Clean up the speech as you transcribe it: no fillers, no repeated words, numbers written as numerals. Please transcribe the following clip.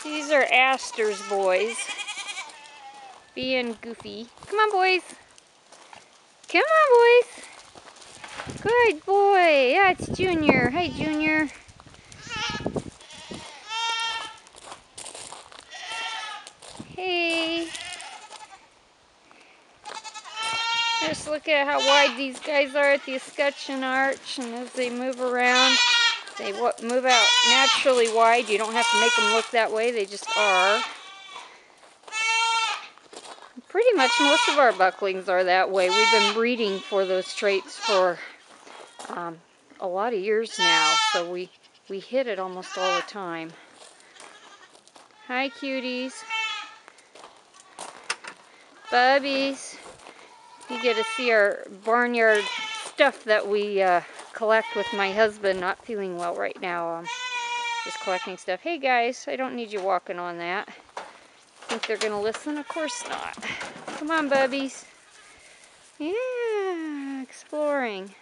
These are Aster's boys. Being goofy. Come on, boys. Come on, boys. Good boy. Yeah, it's Junior. Hi, Junior. Hey. Just look at how wide these guys are at the escutcheon arch, and as they move around, they move out naturally wide. You don't have to make them look that way, they just are. Pretty much most of our bucklings are that way. We've been breeding for those traits for a lot of years now, so we hit it almost all the time. Hi, cuties. Bubbies. You get to see our barnyard stuff that we collect with my husband not feeling well right now. Just collecting stuff. Hey guys, I don't need you walking on that. Think they're gonna listen? Of course not. Come on, bubbies. Yeah, exploring.